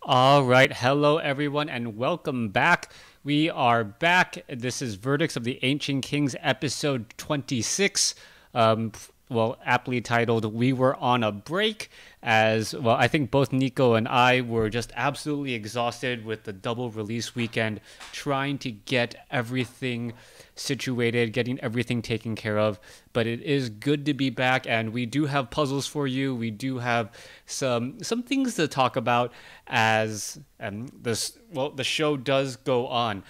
All right. Hello, everyone, and welcome back. We are back. This is Verdicts of the Ancient Kings, episode 26. Aptly titled, We Were on a Break. As well, I think both Nico and I were just absolutely exhausted with the double release weekend, trying to get everything situated, getting everything taken care of. But it is good to be back, and we do have puzzles for you. We do have some things to talk about as the show does go on.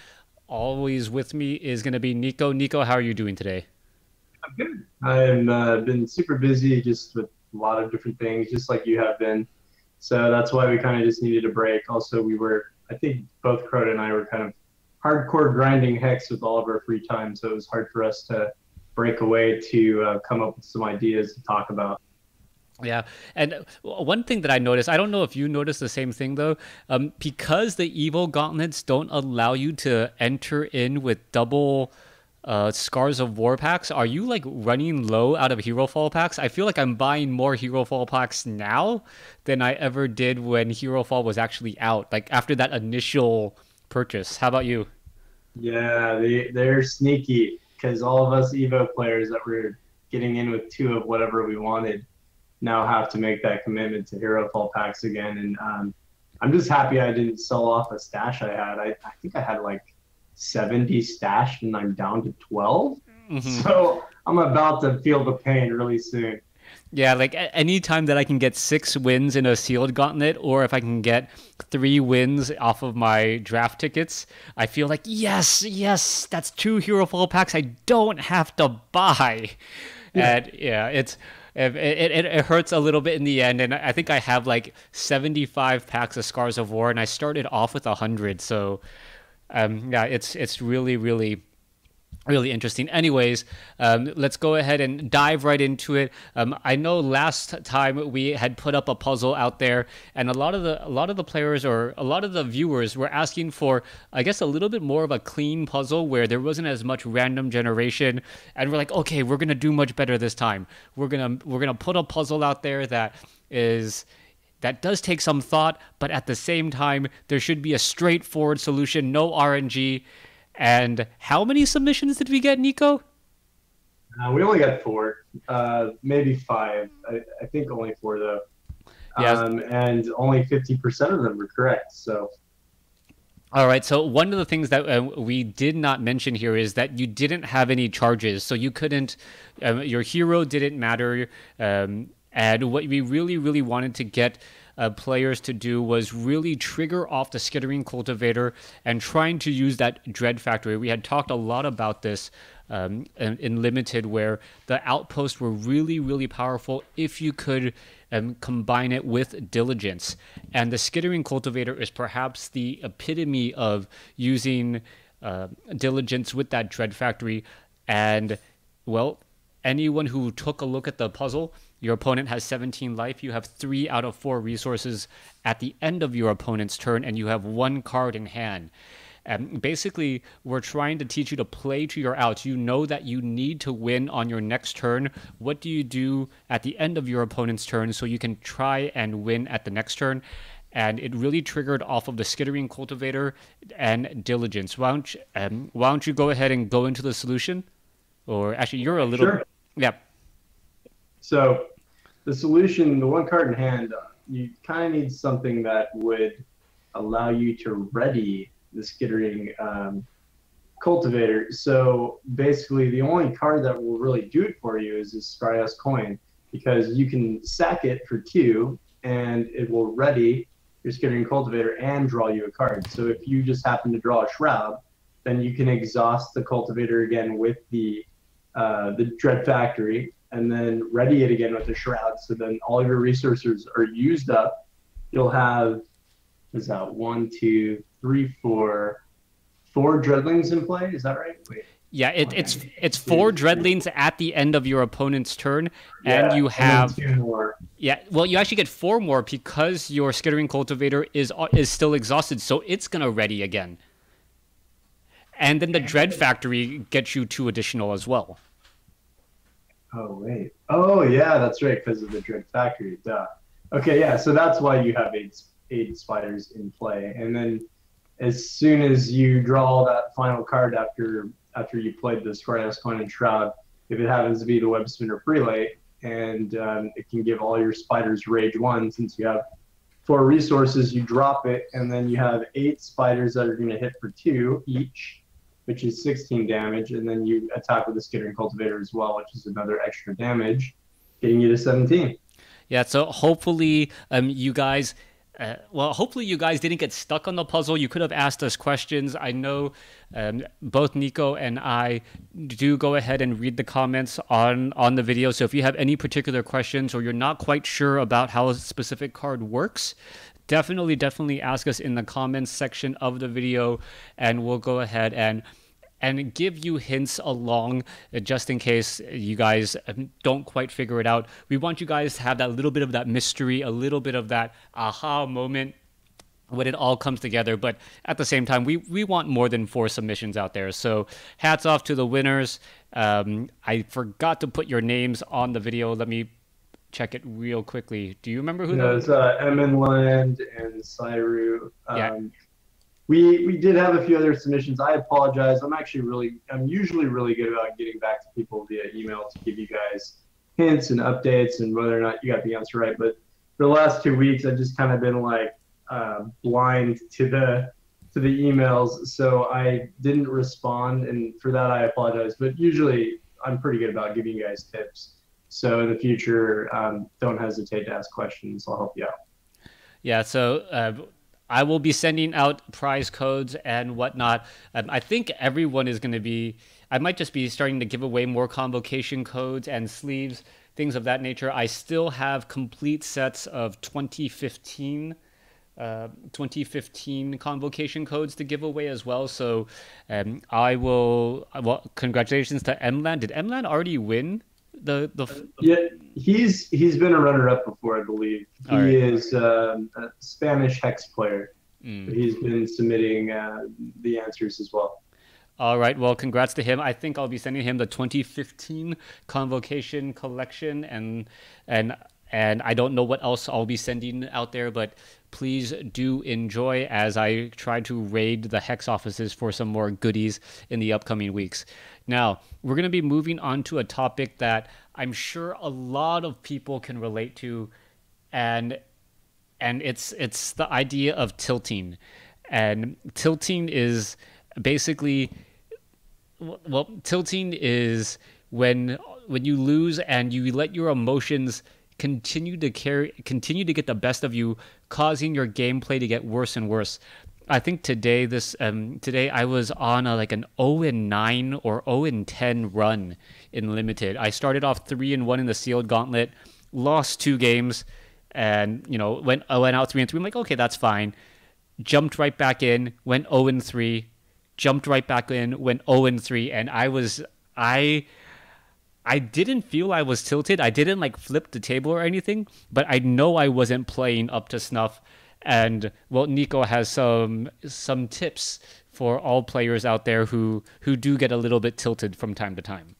Always with me is going to be Nico. Nico, how are you doing today? I'm good. I've been super busy just with a lot of different things, just like you have been. So that's why we kind of just needed a break. Also, I think both Crota and I were kind of hardcore grinding Hex with all of our free time. So it was hard for us to break away to come up with some ideas to talk about. Yeah, and one thing that I noticed, I don't know if you noticed the same thing though, because the evil gauntlets don't allow you to enter in with double Scars of War packs. Are you like running low out of Hero Fall packs? I feel like I'm buying more Hero Fall packs now than I ever did when Hero Fall was actually out, like after that initial purchase. How about you? Yeah, they're sneaky because all of us Evo players that were getting in with two of whatever we wanted now have to make that commitment to hero fall packs again. And I'm just happy I didn't sell off a stash I had. I think I had like 70 stashed and I'm down to 12. So I'm about to feel the pain really soon. Yeah, like any time that I can get 6 wins in a sealed gauntlet, or if I can get 3 wins off of my draft tickets, I feel like yes, yes, that's 2 Hero Fall packs I don't have to buy. Yeah. And yeah, it hurts a little bit in the end, and I think I have like 75 packs of Scars of War, and I started off with 100. So yeah, it's really interesting. Anyways, let's go ahead and dive right into it. I know last time we had put up a puzzle out there, and a lot of the players or a lot of the viewers were asking for, I guess, a little bit more of a clean puzzle where there wasn't as much random generation. And we're like, okay, we're gonna do much better this time. We're gonna put a puzzle out there is that does take some thought, but at the same time, there should be a straightforward solution, no RNG. And how many submissions did we get, Nico? We only got four, maybe five. I think only four though. Yes. And only 50% of them were correct. So All right. So one of the things that we did not mention here is that you didn't have any charges, so you couldn't. Your hero didn't matter, and what we really wanted to get players to do was really trigger off the Skittering Cultivator and trying to use that Dread Factory. We had talked a lot about this in Limited, where the outposts were really powerful if you could combine it with Diligence. And the Skittering Cultivator is perhaps the epitome of using Diligence with that Dread Factory. And, well, anyone who took a look at the puzzle, your opponent has 17 life. You have 3 out of 4 resources at the end of your opponent's turn, and you have 1 card in hand. Basically, we're trying to teach you to play to your outs. You know that you need to win on your next turn. What do you do at the end of your opponent's turn so you can try and win at the next turn? And it really triggered off of the Skittering Cultivator and Diligence. Why don't you go ahead and go into the solution? Or actually, you're a little... sure. Yeah. So the solution, the one card in hand, you kind of need something that would allow you to ready the skittering cultivator. So basically, the only card that will really do it for you is this Scryos coin, because you can sack it for 2, and it will ready your skittering cultivator and draw you a card. So if you just happen to draw a shroud, then you can exhaust the cultivator again with the Dread Factory, and then ready it again with the Shroud. So then all of your resources are used up. You'll have, is that one, two, three, four Dreadlings in play? Is that right? Wait. Yeah, One, it's two, 4 Dreadlings at the end of your opponent's turn, and yeah, you and then have... two more. Yeah, well, you actually get 4 more because your Skittering Cultivator is still exhausted, so it's gonna ready again. And then the Dread Factory gets you 2 additional as well. Oh wait. Oh yeah, that's right, because of the Dread Factory. Duh. Okay, yeah. So that's why you have 8 8 spiders in play. And then as soon as you draw that final card after you played the Squarehouse Coin and Shroud, if it happens to be the Web Spinner Prelate, and it can give all your spiders Rage 1, since you have 4 resources, you drop it, and then you have 8 spiders that are going to hit for 2 each, which is 16 damage, and then you attack with the Skittering Cultivator as well, which is another extra damage, getting you to 17. Yeah, so hopefully you guys hopefully you guys didn't get stuck on the puzzle. You could have asked us questions. I know both Nico and I do go ahead and read the comments on the video. So if you have any particular questions or you're not quite sure about how a specific card works, definitely ask us in the comments section of the video, and we'll go ahead and give you hints along just in case you guys don't quite figure it out. We want you guys to have that little bit of that mystery, a little bit of that aha moment when it all comes together. But at the same time, we want more than 4 submissions out there. So hats off to the winners. I forgot to put your names on the video. Let me check it real quickly. Do you remember who that was? It's Eminland and Cyru. Yeah. We did have a few other submissions. I apologize. I'm usually really good about getting back to people via email to give you guys hints and updates and whether or not you got the answer right. But for the last 2 weeks, I've just kind of been like blind to the emails, so I didn't respond, and for that I apologize. But usually I'm pretty good about giving you guys tips. So in the future, don't hesitate to ask questions. I'll help you out. Yeah. So. I will be sending out prize codes and whatnot. I think everyone is going to be... I might just be starting to give away more convocation codes and sleeves, things of that nature. I still have complete sets of 2015 convocation codes to give away as well. So I will... Well, congratulations to Emlan. Did Emlan already win? Yeah, he's been a runner-up before, I believe. He is a Spanish hex player. He's been submitting the answers as well. All right. Well, congrats to him. I think I'll be sending him the 2015 convocation collection, and I don't know what else I'll be sending out there, but please do enjoy as I try to raid the hex offices for some more goodies in the upcoming weeks. Now, we're going to be moving on to a topic that I'm sure a lot of people can relate to, and it's the idea of tilting. And tilting is basically, well, tilting is when you lose and you let your emotions continue to get the best of you, causing your gameplay to get worse and worse. I think today I was on like an 0-9 or 0-10 run in limited. I started off 3-1 in the sealed gauntlet, lost 2 games, and went out 3-3. I'm like, okay, that's fine. Jumped right back in, went 0-3, jumped right back in, went 0-3, and I didn't feel I was tilted. I didn't like flip the table or anything, but I know I wasn't playing up to snuff. And well, Nico has some tips for all players out there who do get a little bit tilted from time to time.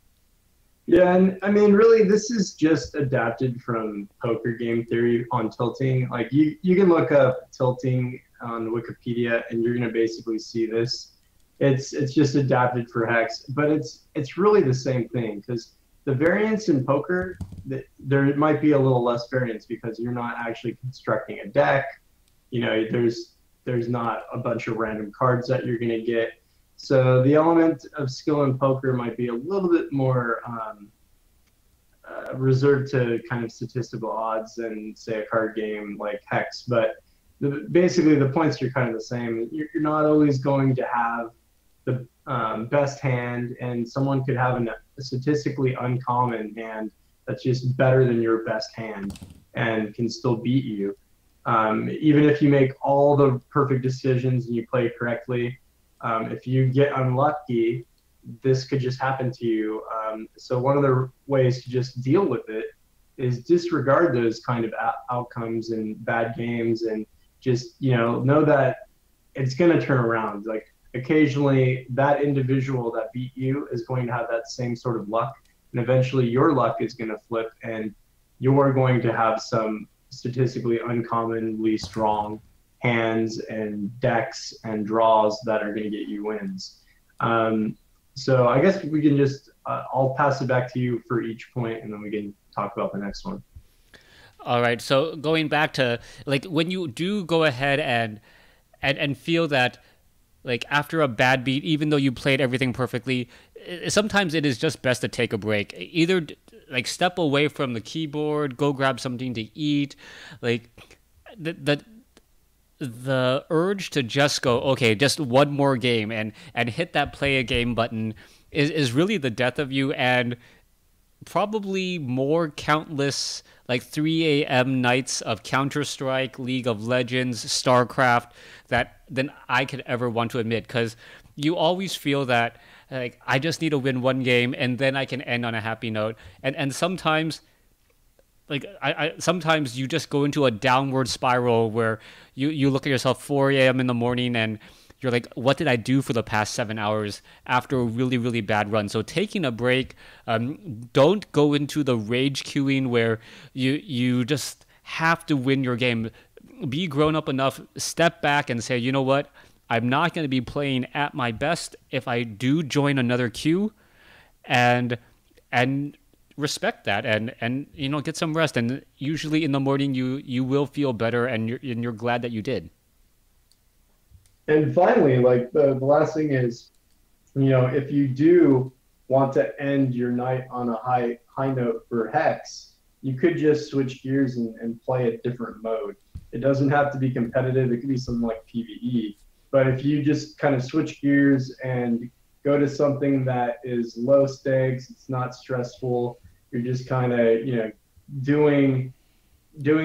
Yeah, and I mean, really, this is just adapted from poker game theory on tilting. Like you can look up tilting on Wikipedia, and you're gonna basically see this. It's just adapted for hex, but it's really the same thing, because the variance in poker, there might be a little less variance because you're not actually constructing a deck. There's not a bunch of random cards that you're going to get. So the element of skill in poker might be a little bit more reserved to kind of statistical odds than, say, a card game like hex. But basically the points are kind of the same. You're not always going to have the best hand, and someone could have a statistically uncommon hand that's just better than your best hand and can still beat you. Even if you make all the perfect decisions and you play correctly, if you get unlucky, this could just happen to you. So one of the ways to just deal with it is disregard those kind of outcomes and bad games, and just know that it's going to turn around. Like occasionally that individual that beat you is going to have that same sort of luck, and eventually your luck is going to flip and you're going to have some statistically uncommonly strong hands and decks and draws that are going to get you wins. So I guess we can just I'll pass it back to you for each point, and then we can talk about the next one. All right. So going back to like when you do go ahead and feel that like after a bad beat, even though you played everything perfectly, sometimes it is just best to take a break. Either like step away from the keyboard, go grab something to eat, like the the urge to just go, okay, just one more game and hit that play a game button is really the death of you. And probably more countless like 3 a.m. nights of Counter-Strike, League of Legends, StarCraft that than I could ever want to admit, because you always feel that like I just need to win one game and then I can end on a happy note. And sometimes like I sometimes you just go into a downward spiral where you look at yourself 4 a.m. in the morning and you're like, what did I do for the past 7 hours after a really, really bad run? So taking a break, don't go into the rage queuing where you just have to win your game. Be grown up enough, step back and say, you know what? I'm not going to be playing at my best if I do join another queue, and and respect that and get some rest. And usually in the morning you will feel better and you're glad that you did. And finally, like the last thing is, if you do want to end your night on a high note for Hex, you could just switch gears and play a different mode. It doesn't have to be competitive. It could be something like PvE. But if you just kind of switch gears and go to something that is low stakes, it's not stressful, you're just kind of, doing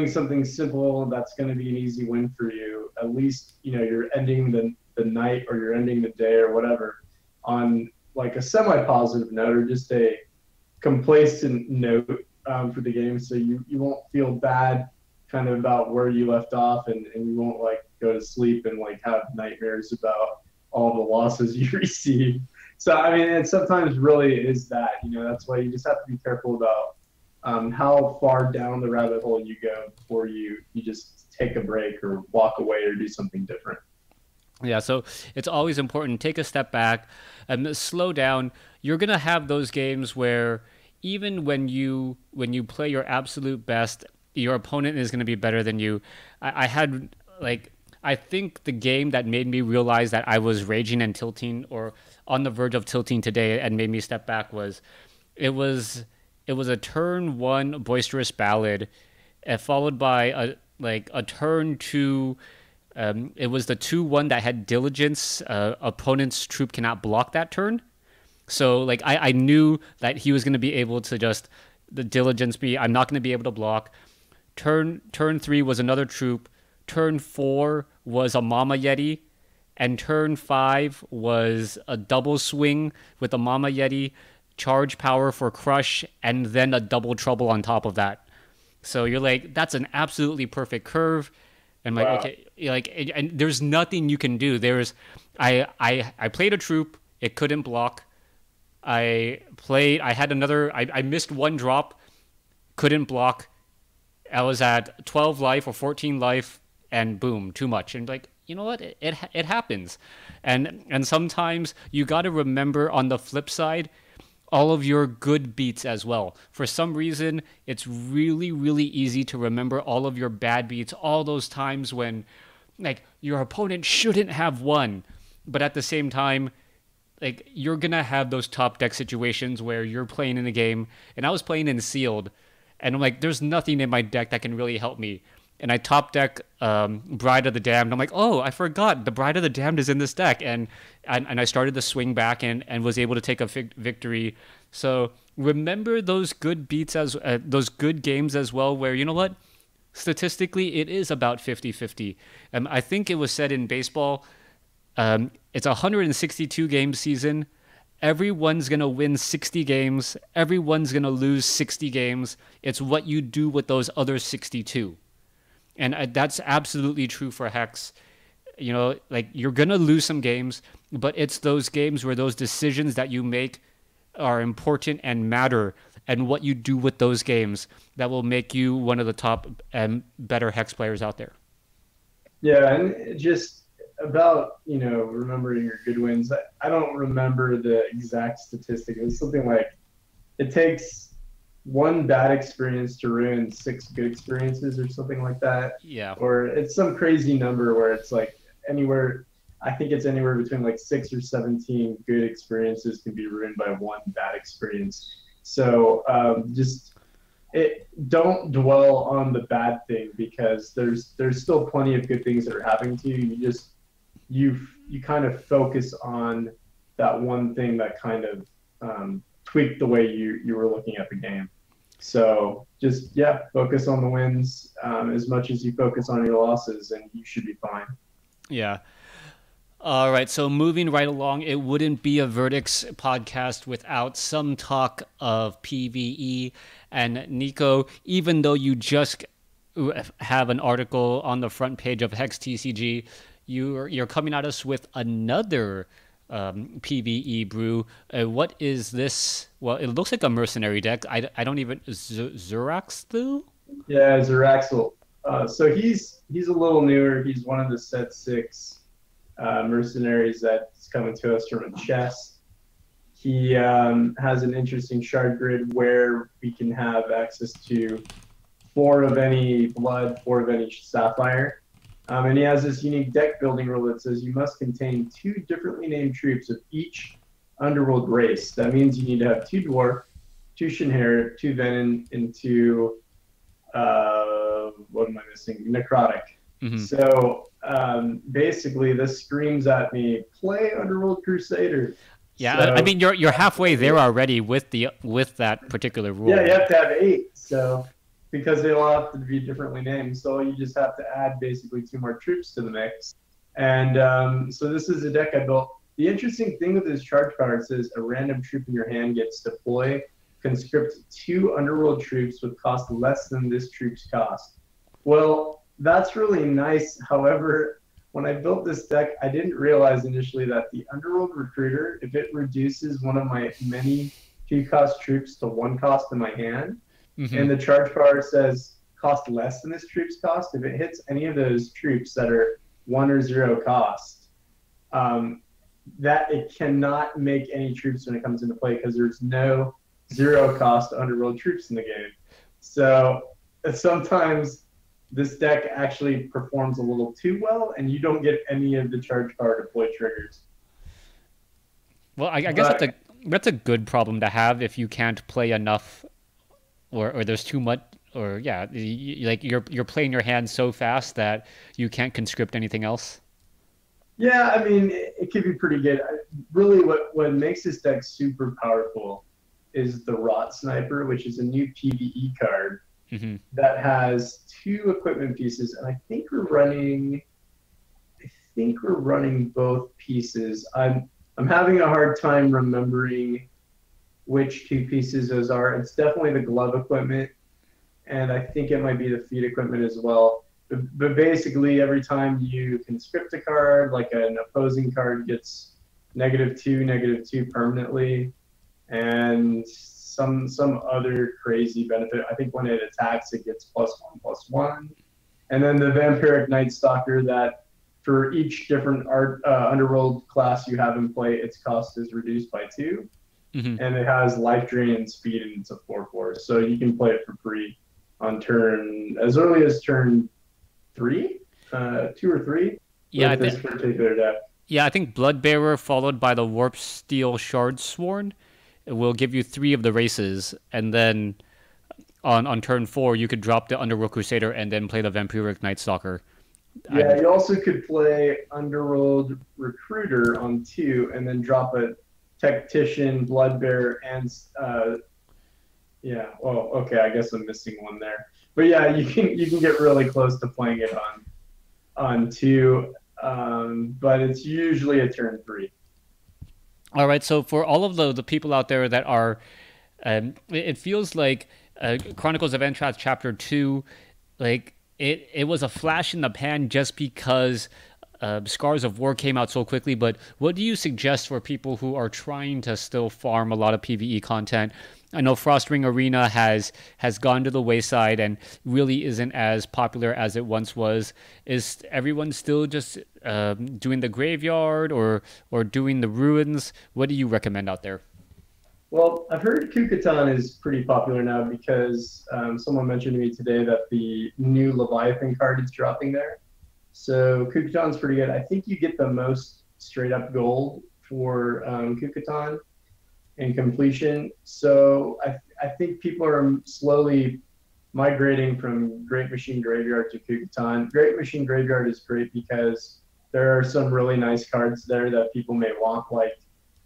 something simple that's going to be an easy win for you. At least, you're ending the night, or you're ending the day or whatever on like a semi-positive note, or just a complacent note for the game. So you won't feel bad kind of about where you left off, and you won't like go to sleep and like have nightmares about all the losses you receive. So, I mean, it sometimes really is that, that's why you just have to be careful about how far down the rabbit hole you go before you just take a break or walk away or do something different. Yeah, so it's always important. Take a step back and slow down. You're gonna have those games where even when you play your absolute best, your opponent is gonna be better than you. I had like I think the game that made me realize that I was raging and tilting or on the verge of tilting today and made me step back was it was it was a turn one boisterous ballad, followed by a turn two. It was the 2-1 that had diligence. Opponent's troop cannot block that turn. So like I knew that he was going to be able to just the diligence me. I'm not going to be able to block. Turn three was another troop. Turn four was a Mama Yeti, and turn five was a double swing with a Mama Yeti, charge power for crush, and then a double trouble on top of that. So you're like, that's an absolutely perfect curve. And like, Wow. okay, like, and there's nothing you can do. I played a troop, it couldn't block. I had another, I missed one drop, couldn't block. I was at 12 life or 14 life, and boom, too much. And like, you know what? It happens. And sometimes you got to remember on the flip side, all of your good beats as well. For some reason, it's really, really easy to remember all of your bad beats, all those times when like your opponent shouldn't have won. But at the same time, like you're gonna have those top deck situations where you're playing in the game, and I was playing in sealed, and I'm like, there's nothing in my deck that can really help me. And I top deck Bride of the Damned. I'm like, oh, I forgot the Bride of the Damned is in this deck, and I started to swing back and was able to take a victory. So remember those good beats as those good games as well, where you know what, statistically it is about 50-50. I think it was said in baseball, it's a 162 game season. Everyone's going to win 60 games. Everyone's going to lose 60 games. It's what you do with those other 62. And that's absolutely true for Hex. You know, like you're going to lose some games, but it's those games where those decisions that you make are important and matter, and what you do with those games that will make you one of the top and better Hex players out there. Yeah, and just about, remembering your good wins. I don't remember the exact statistic. It was something like it takes one bad experience to ruin six good experiences or something like that. Yeah. Or it's some crazy number where it's like anywhere, I think it's anywhere between like 6 or 17 good experiences can be ruined by one bad experience. So just don't dwell on the bad thing because there's still plenty of good things that are happening to you. You kind of focus on that one thing that kind of tweaked the way you were looking at the game. So just focus on the wins as much as you focus on your losses, and you should be fine. Yeah. All right, so moving right along, it wouldn't be a Verdicts podcast without some talk of PvE. And Nico, even though you just have an article on the front page of Hex TCG, you're coming at us with another PvE brew. What is this? Well, it looks like a mercenary deck. I don't even Zuraxthul? Yeah, Zeraxel. So he's a little newer. He's one of the set six mercenaries that's coming to us from a chest. He has an interesting shard grid where we can have access to 4 of any blood, 4 of any sapphire. And he has this unique deck building rule that says you must contain 2 differently named troops of each underworld race. That means you need to have 2 dwarf, 2 Shinhare, 2 venom, and 2 what am I missing? Necrotic. Mm-hmm. So basically, this screams at me: play Underworld Crusader. Yeah, so, I mean you're halfway there already with that particular rule. Yeah, you have to have 8. So because they all have to be differently named, so you just have to add basically 2 more troops to the mix. And so this is a deck I built. The interesting thing with this charge card says a random troop in your hand gets deploy, conscript 2 underworld troops with cost less than this troop's cost. Well, that's really nice. However, when I built this deck, I didn't realize initially that the Underworld Recruiter, if it reduces one of my many 2-cost troops to 1 cost in my hand, mm-hmm. and the charge power says cost less than this troop's cost, if it hits any of those troops that are 1 or 0 cost, that it cannot make any troops when it comes into play because there's no 0 cost Underworld troops in the game. So sometimes this deck actually performs a little too well, and you don't get any of the charge power deploy triggers. Well, I guess that's a good problem to have if you can't play enough, or there's too much, or you're playing your hand so fast that you can't conscript anything else. Yeah, I mean it could be pretty good. Really, what makes this deck super powerful is the Rot Sniper, which is a new PvE card. Mm-hmm. That has 2 equipment pieces, and I think we're running both pieces. I'm having a hard time remembering which 2 pieces those are. It's definitely the glove equipment, and I think it might be the feet equipment as well. But basically, every time you conscript a card, like an opposing card gets -2 permanently, and some other crazy benefit. I think when it attacks, it gets +1/+1. And then the Vampiric Night Stalker, that for each different underworld class you have in play, its cost is reduced by 2. Mm-hmm. And it has life drain and speed, and it's a 4/4. So you can play it for free on as early as turn 3, 2 or 3. Yeah, this particular deck. Yeah, I think Bloodbearer followed by the Warp Steel Shardsworn. It will give you 3 of the races, and then on turn 4 you could drop the Underworld Crusader and then play the Vampiric Night Stalker. Yeah, you also could play Underworld Recruiter on 2 and then drop a Tactician, Bloodbearer, and I guess I'm missing one there. But yeah, you can get really close to playing it on 2, but it's usually a turn 3. All right, so for all of the people out there that are, it feels like Chronicles of Entrath Chapter 2, like it was a flash in the pan just because Scars of War came out so quickly, but what do you suggest for people who are trying to still farm a lot of PvE content? I know Frostring Arena has gone to the wayside and really isn't as popular as it once was. Is everyone still just doing the graveyard or doing the ruins? What do you recommend out there? Well, I've heard Kukulkan is pretty popular now because someone mentioned to me today that the new Leviathan card is dropping there. So Kukulkan's pretty good. I think you get the most straight up gold for Kukulkan and completion. So I think people are slowly migrating from Great Machine Graveyard to Kukulkan. Great Machine Graveyard is great because there are some really nice cards there that people may want, like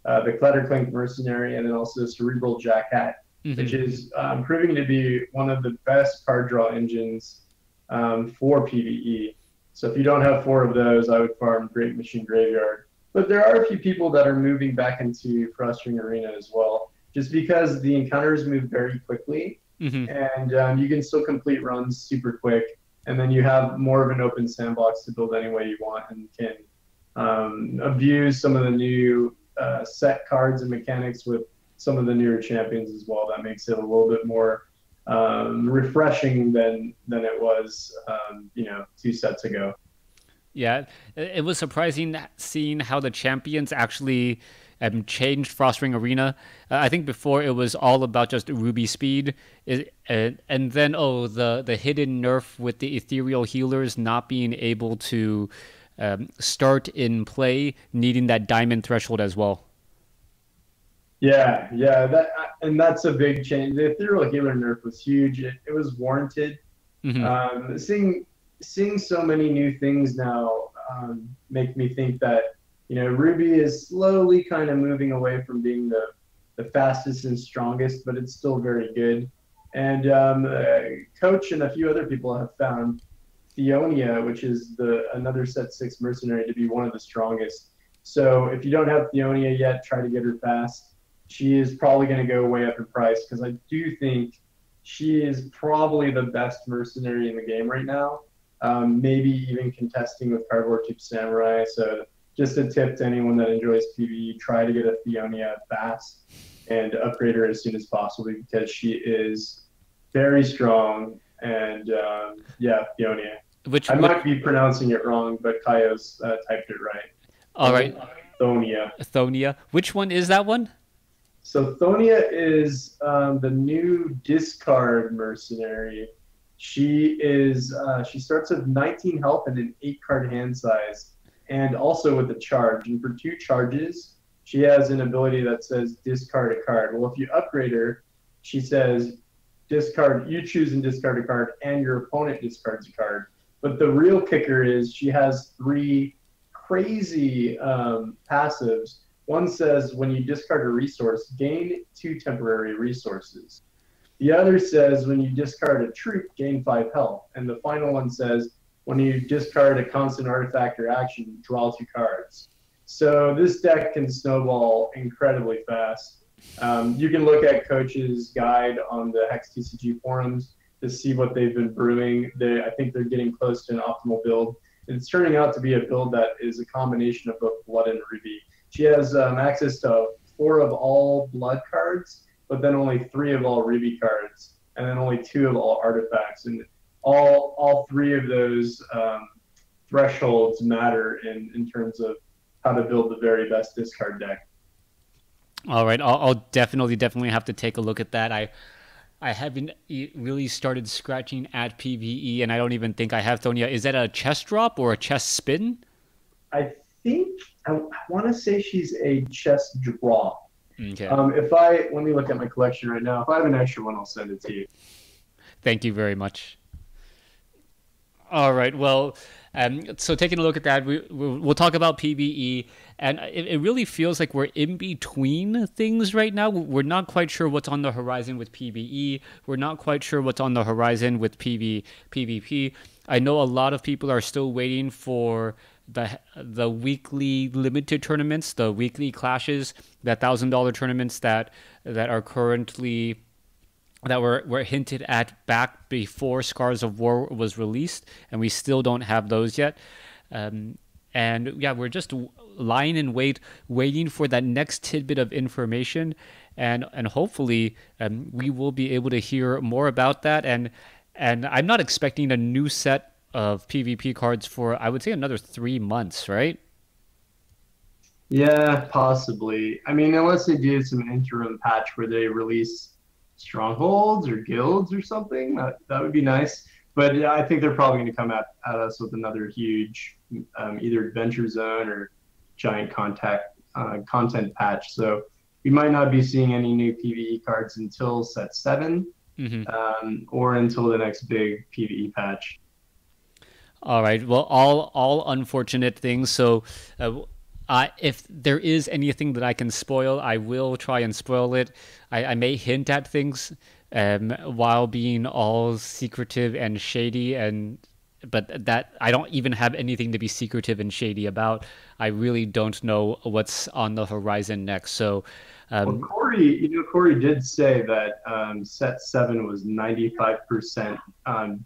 the Clutterclink Mercenary, and then also Cerebral Jackhat, which is proving to be one of the best card draw engines for PvE. So if you don't have 4 of those, I would farm Great Machine Graveyard. But there are a few people that are moving back into Frostring Arena as well, just because the encounters move very quickly, and you can still complete runs super quick, and then you have more of an open sandbox to build any way you want, and can abuse some of the new set cards and mechanics with some of the newer champions as well. That makes it a little bit more refreshing than it was 2 sets ago. Yeah, it was surprising seeing how the champions actually changed Frostring Arena. I think before it was all about just Ruby speed, and then the hidden nerf with the Ethereal healers not being able to start in play, needing that diamond threshold as well. Yeah, and that's a big change. The Ethereal healer nerf was huge. It was warranted. Seeing so many new things now make me think that Ruby is slowly kind of moving away from being the fastest and strongest, but it's still very good. And Coach and a few other people have found Theonia, which is another set 6 mercenary, to be one of the strongest. So if you don't have Theonia yet, try to get her fast. She is probably going to go way up in price because I do think she is probably the best mercenary in the game right now. Maybe even contesting with Cardboard Tube Samurai. So just a tip to anyone that enjoys PvE, try to get a Theonia fast and upgrade her as soon as possible because she is very strong. And Theonia. I might be pronouncing it wrong, but Kaio's typed it right. All right. Thonia. Which one is that one? So Thonia is the new discard mercenary. She starts with 19 health and an 8-card hand size, and also with a charge. And for 2 charges, she has an ability that says discard a card. Well, if you upgrade her, she says discard. You choose and discard a card, and your opponent discards a card. But the real kicker is she has 3 crazy passives. One says when you discard a resource, gain 2 temporary resources. The other says when you discard a troop, gain 5 health. And the final one says when you discard a constant artifact or action, draw 2 cards. So this deck can snowball incredibly fast. You can look at Coach's guide on the Hex TCG forums to see what they've been brewing. I think they're getting close to an optimal build. It's turning out to be a build that is a combination of both Blood and Ruby. She has access to 4 of all Blood cards, but then only 3 of all Ruby cards, and then only 2 of all artifacts. And all 3 of those thresholds matter in terms of how to build the very best discard deck. All right, I'll definitely have to take a look at that. I haven't really started scratching at PvE, and I don't even think I have Thonia. Is that a chest drop or a chest spin? I think I want to say she's a chest drop. Okay. Let me look at my collection right now. If I have an extra one, I'll send it to you. Thank you very much. All right. Well, so taking a look at that, we'll talk about PvE, and it really feels like we're in between things right now. We're not quite sure what's on the horizon with PvE. We're not quite sure what's on the horizon with PvP. I know a lot of people are still waiting for the weekly limited tournaments, the weekly clashes, the $1,000 tournaments that are currently that were hinted at back before Scars of War was released, and we still don't have those yet. And And yeah, we're just lying in wait, waiting for that next tidbit of information, and hopefully we will be able to hear more about that. And I'm not expecting a new set of PvP cards for, I would say, another 3 months, right? Yeah, possibly. I mean, unless they do some interim patch where they release strongholds or guilds or something, that would be nice. But yeah, I think they're probably going to come at us with another huge either adventure zone or giant content patch. So we might not be seeing any new PvE cards until set 7 Hmm. or until the next big PvE patch. All right. Well, all unfortunate things. So, if there is anything that I can spoil, I will try and spoil it. I may hint at things while being all secretive and shady, and but that I don't even have anything to be secretive and shady about. I really don't know what's on the horizon next. So, Well, um, Corey did say that set 7 was 95%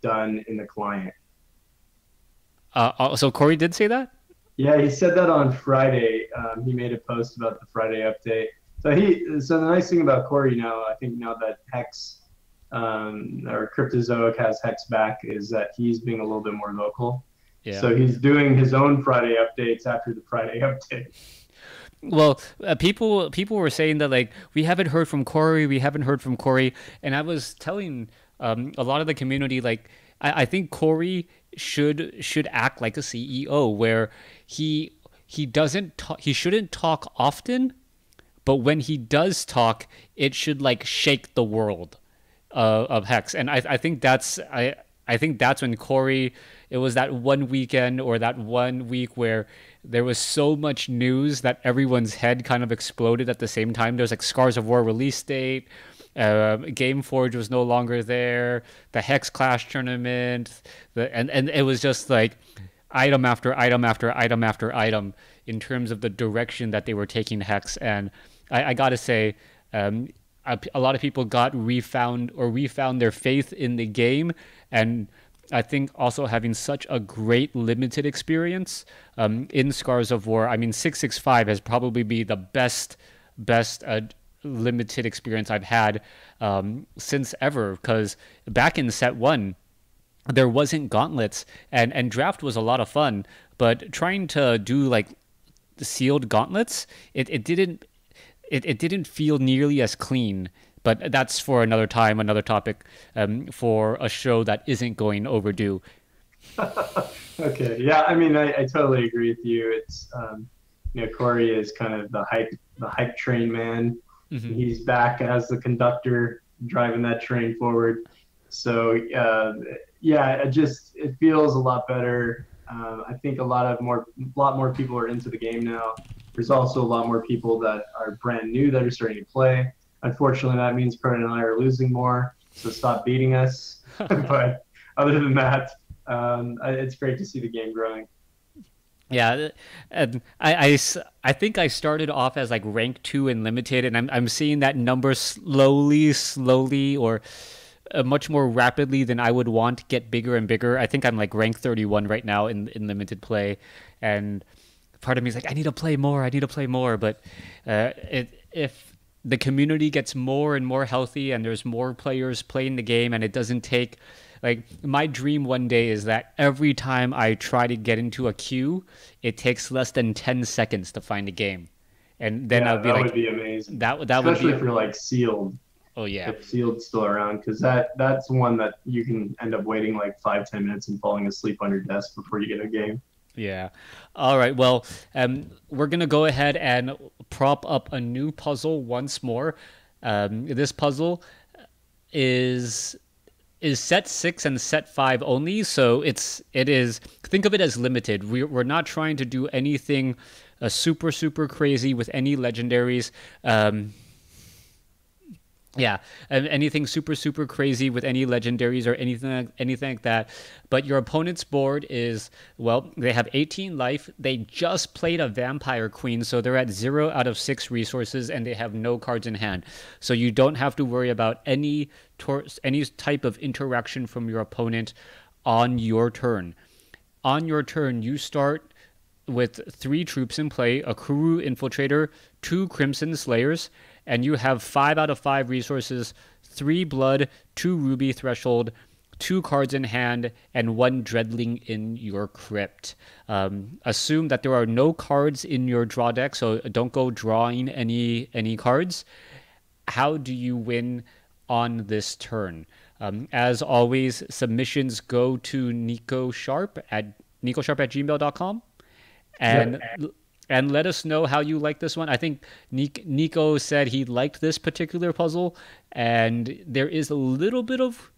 done in the client. so Corey did say that. Yeah, he said that on Friday. He made a post about the Friday update. So the nice thing about Corey now, I think now that Hex or Cryptozoic has Hex back, is that he's being a little bit more vocal. Yeah. So he's doing his own Friday updates after the Friday update. Well, people were saying that like we haven't heard from Corey, and I was telling a lot of the community like I think Corey should act like a CEO where he doesn't he shouldn't talk often, but when he does talk, it should like shake the world of Hex, and I think I think that's when Corey. It was that one weekend or that one week where there was so much news that everyone's head kind of exploded at the same time. There's like Scars of War release date. Gameforge was no longer there. The Hex Clash tournament, and it was just like item after item after item after item in terms of the direction that they were taking Hex. And I gotta say, a lot of people refound their faith in the game, and I think also having such a great limited experience in Scars of War. I mean, 665 has probably been the best limited experience I've had since ever. Because back in set 1, there wasn't gauntlets, and draft was a lot of fun. But trying to do like the sealed gauntlets, it didn't feel nearly as clean. But that's for another time, another topic, for a show that isn't going overdue. Okay, yeah, I mean, I totally agree with you. It's Corey is kind of the hype train man. Hmm. He's back as the conductor driving that train forward. So yeah, it feels a lot better. I think a lot more people are into the game now. There's also a lot more people that are brand new that are starting to play. Unfortunately, that means Cronin and I are losing more, so stop beating us. But other than that, it's great to see the game growing. Yeah, and I think I started off as like rank 2 in limited, and I'm seeing that number slowly, or much more rapidly than I would want get bigger and bigger. I think I'm like rank 31 right now in limited play, and part of me is like, I need to play more, but if the community gets more and more healthy and there's more players playing the game, and it doesn't take like my dream one day is that every time I try to get into a queue, it takes less than 10 seconds to find a game. And then Yeah, I'll be that like, would be amazing. that would Especially be, if you're like sealed, oh yeah. if sealed's still around, because that's one that you can end up waiting like 5-10 minutes and falling asleep on your desk before you get a game. Yeah. All right. Well, we're gonna go ahead and prop up a new puzzle once more. This puzzle is set 6 and set 5 only, so it is think of it as limited. We're not trying to do anything super crazy with any legendaries. Yeah, and anything super crazy with any legendaries or anything like that. But your opponent's board is, well, they have 18 life. They just played a vampire queen, so they're at 0 out of 6 resources, and they have no cards in hand. So you don't have to worry about any type of interaction from your opponent on your turn. On your turn, you start with 3 troops in play, a Kuru Infiltrator, 2 Crimson Slayers, and you have 5 out of 5 resources, 3 Blood, 2 Ruby Threshold, 2 cards in hand, and 1 Dreadling in your crypt. Assume that there are no cards in your draw deck, so don't go drawing any cards. How do you win on this turn? As always, submissions go to nicosharp at gmail.com, and Yep. and let us know how you like this one. I think Nico said he liked this particular puzzle, and there is a little bit of,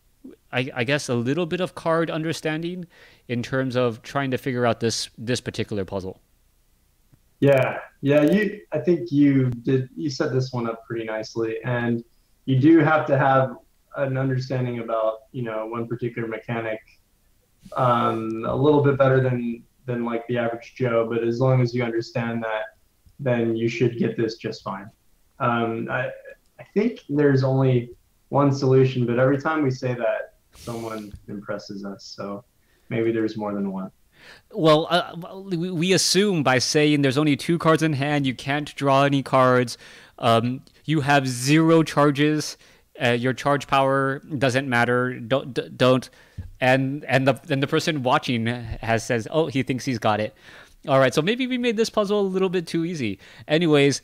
I guess, a little bit of card understanding in terms of trying to figure out this particular puzzle. Yeah, yeah. I think you set this one up pretty nicely, and you do have to have an understanding about one particular mechanic a little bit better than like the average Joe. But as long as you understand that, then you should get this just fine. I think there's only one solution, but every time we say that, someone impresses us. So maybe there's more than one. Well, we assume by saying there's only 2 cards in hand, you can't draw any cards. You have 0 charges. Your charge power doesn't matter. Don't. And the person watching says, oh, he thinks he's got it. All right, so maybe we made this puzzle a little bit too easy. Anyways,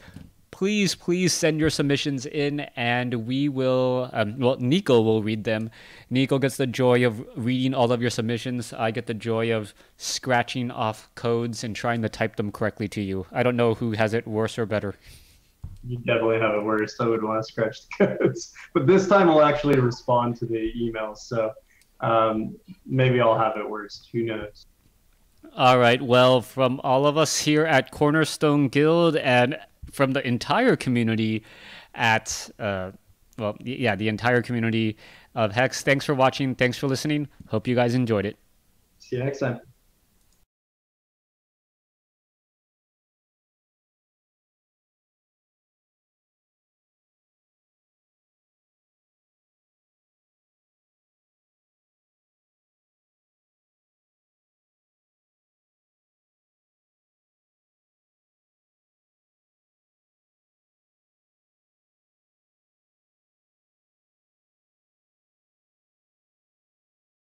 please send your submissions in, and we will. Well, Nico will read them. Nico gets the joy of reading all of your submissions. I get the joy of scratching off codes and trying to type them correctly to you. I don't know who has it worse or better. You definitely have it worse. I would want to scratch the codes, but this time I'll actually respond to the emails. So maybe I'll have it worse. Who knows? All right. Well, from all of us here at Cornerstone Guild and from the entire community at, the entire community of Hex, thanks for watching. Thanks for listening. Hope you guys enjoyed it. See you next time.